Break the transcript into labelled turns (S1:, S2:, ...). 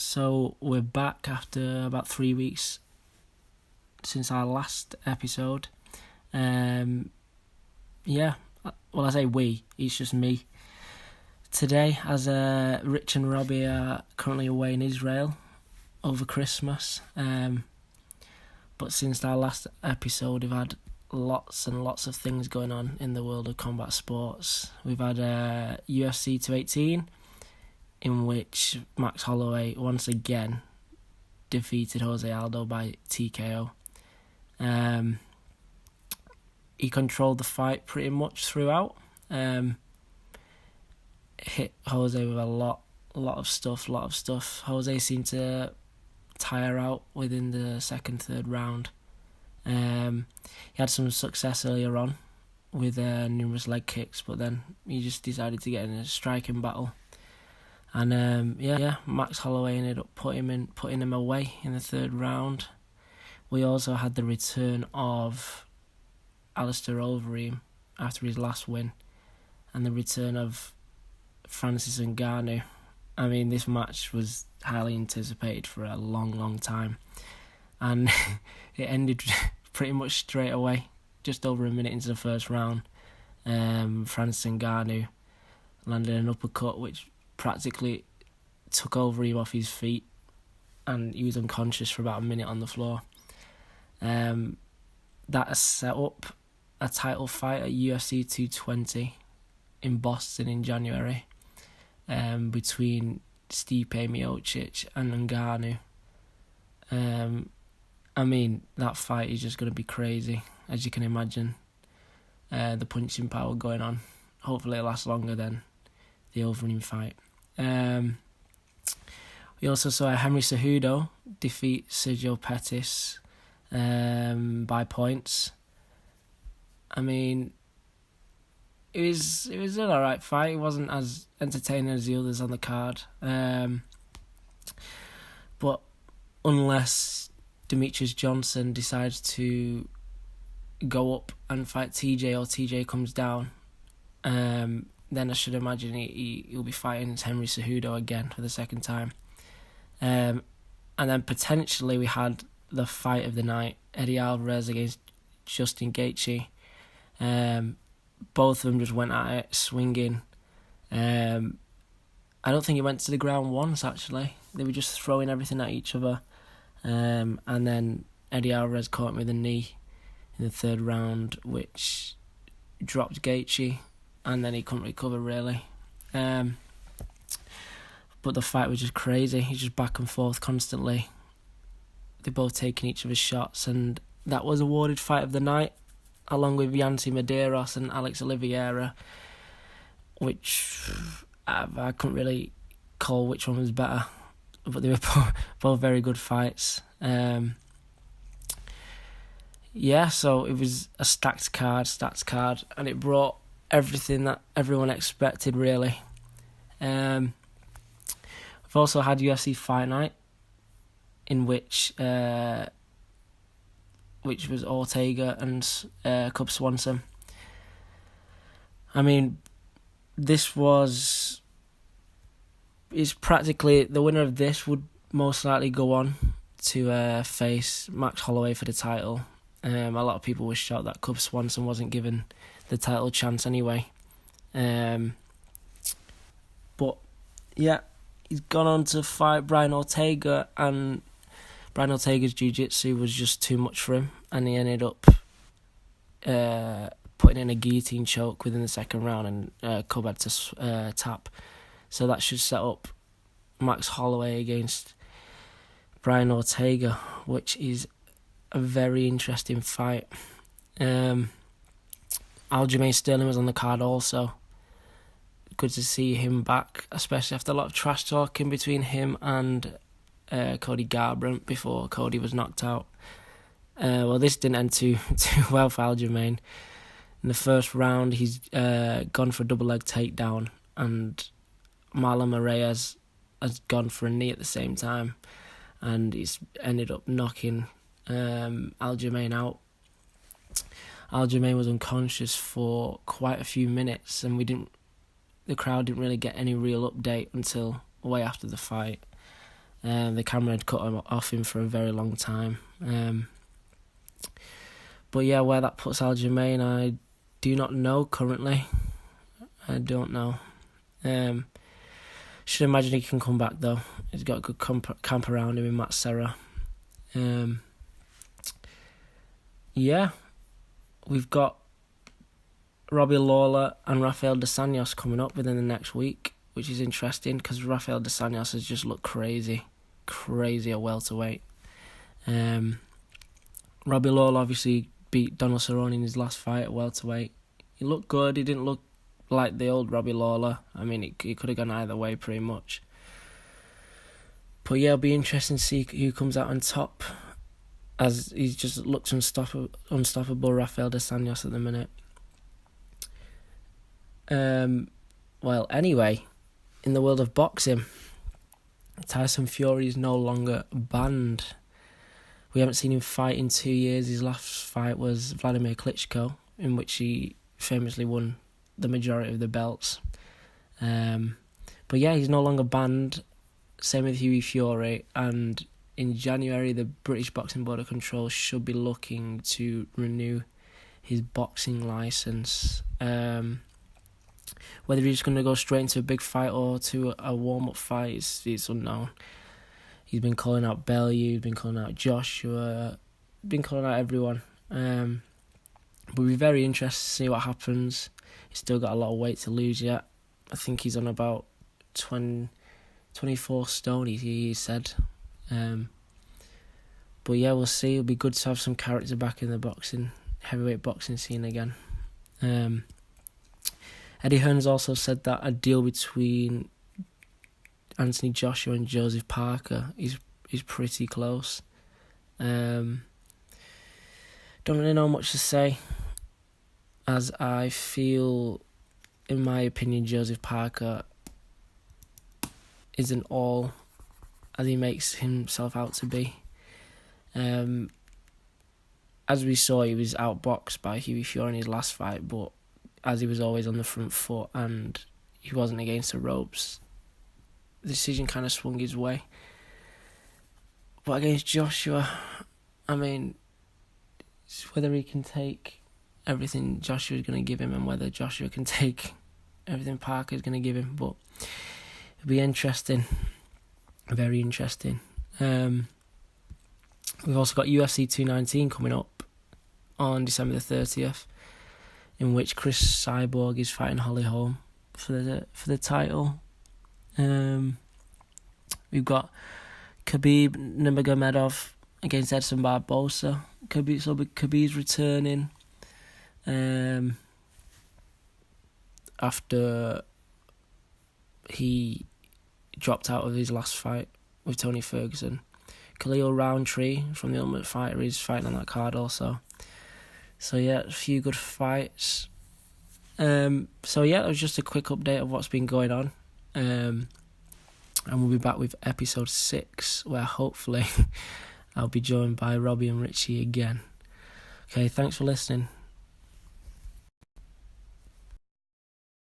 S1: So we're back after about 3 weeks since our last episode. Well, I say we, it's just me. Today, as Rich and Robbie are currently away in Israel over Christmas. But since our last episode, we've had lots and lots of things going on in the world of combat sports. We've had UFC 219, in which Max Holloway once again defeated Jose Aldo by TKO. He controlled the fight pretty much throughout. Hit Jose with a lot of stuff. Jose seemed to tire out within the second, third round. He had some success earlier on with numerous leg kicks, but then he just decided to get in a striking battle. And Max Holloway ended up putting him away in the third round. We also had the return of Alistair Overeem after his last win, and the return of Francis Ngannou. I mean, this match was highly anticipated for a long time, and it ended pretty much straight away, just over a minute into the first round. Francis Ngannou landed an uppercut which practically took Overeem off his feet, and he was unconscious for about a minute on the floor. That set up a title fight at UFC 220 in Boston in January, between Stipe Miocic and Ngannou. I mean, that fight is just going to be crazy, as you can imagine. The punching power going on. Hopefully it lasts longer than the Overeem fight. We also saw Henry Cejudo defeat Sergio Pettis by points. I mean, it was an alright fight. It wasn't as entertaining as the others on the card. But unless Demetrius Johnson decides to go up and fight TJ, or TJ comes down, then I should imagine he'll be fighting Henry Cejudo again for the second time. And then potentially we had the fight of the night, Eddie Alvarez against Justin Gaethje. Both of them just went at it, swinging. I don't think it went to the ground once, actually. They were just throwing everything at each other. And then Eddie Alvarez caught him with a knee in the third round, which dropped Gaethje, and then he couldn't recover, really. But the fight was just crazy. He's just back and forth constantly. They're both taking each other's shots, and that was awarded fight of the night, along with Yancy Medeiros and Alex Oliveira, which I couldn't really call which one was better, but they were both very good fights. So it was a stacked card, and it brought everything that everyone expected, really. We've also had UFC Fight Night, in which was Ortega and Swanson. I mean, is practically the winner of this would most likely go on to face Max Holloway for the title. A lot of people were shocked that Cub Swanson wasn't given the title chance anyway. But yeah, he's gone on to fight Brian Ortega, and Brian Ortega's jiu-jitsu was just too much for him, and he ended up putting in a guillotine choke within the second round, and Cub had to tap. So that should set up Max Holloway against Brian Ortega, which is a very interesting fight. Aljamain Sterling was on the card also. Good to see him back, especially after a lot of trash talking between him and Cody Garbrandt before Cody was knocked out. This didn't end too well for Aljamain. In the first round, he's gone for a double leg takedown, and Marlon Moraes has gone for a knee at the same time, and he's ended up knocking Aljamain out. Aljamain was unconscious for quite a few minutes, and the crowd didn't really get any real update until way after the fight. The camera had cut off him for a very long time. But yeah, where that puts Aljamain, I do not know currently. I don't know. Should imagine he can come back though. He's got a good camp around him in Matt Serra. Yeah, we've got Robbie Lawler and Rafael dos Anjos coming up within the next week, which is interesting because Rafael dos Anjos has just looked crazy at welterweight. Robbie Lawler obviously beat Donald Cerrone in his last fight at welterweight. He looked good. He didn't look like the old Robbie Lawler. I mean, it could have gone either way pretty much. But yeah, it'll be interesting to see who comes out on top, as he just looks unstoppable, Rafael dos Anjos at the minute. Well, anyway, in the world of boxing, Tyson Fury is no longer banned. We haven't seen him fight in 2 years. His last fight was Vladimir Klitschko, in which he famously won the majority of the belts. But yeah, he's no longer banned. Same with Hughie Fury. And in January, the British Boxing Board of Control should be looking to renew his boxing licence. Whether he's going to go straight into a big fight or to a warm-up fight, it's unknown. He's been calling out Bellew, he's been calling out Joshua, been calling out everyone. But we're very interested to see what happens. He's still got a lot of weight to lose yet. I think he's on about 24 stone, he said. But yeah, we'll see. It'll be good to have some character back in the heavyweight boxing scene again. Eddie Hearn's also said that a deal between Anthony Joshua and Joseph Parker is pretty close. Don't really know much to say, as I feel, in my opinion, Joseph Parker isn't all as he makes himself out to be. As we saw, he was outboxed by Hughie Fury in his last fight, but as he was always on the front foot and he wasn't against the ropes, the decision kind of swung his way. But against Joshua, I mean, it's whether he can take everything Joshua's going to give him and whether Joshua can take everything Parker's going to give him. But it'll be interesting. Very interesting. We've also got UFC 219 coming up on December the 30th, in which Chris Cyborg is fighting Holly Holm for the title. We've got Khabib Nurmagomedov against Edson Barbosa. Khabib's returning after he dropped out of his last fight with Tony Ferguson. Khalil Roundtree from The Ultimate Fighter is fighting on that card also. So yeah, a few good fights. So yeah, it was just a quick update of what's been going on. And we'll be back with episode 6, where hopefully I'll be joined by Robbie and Richie again. Okay, thanks for listening.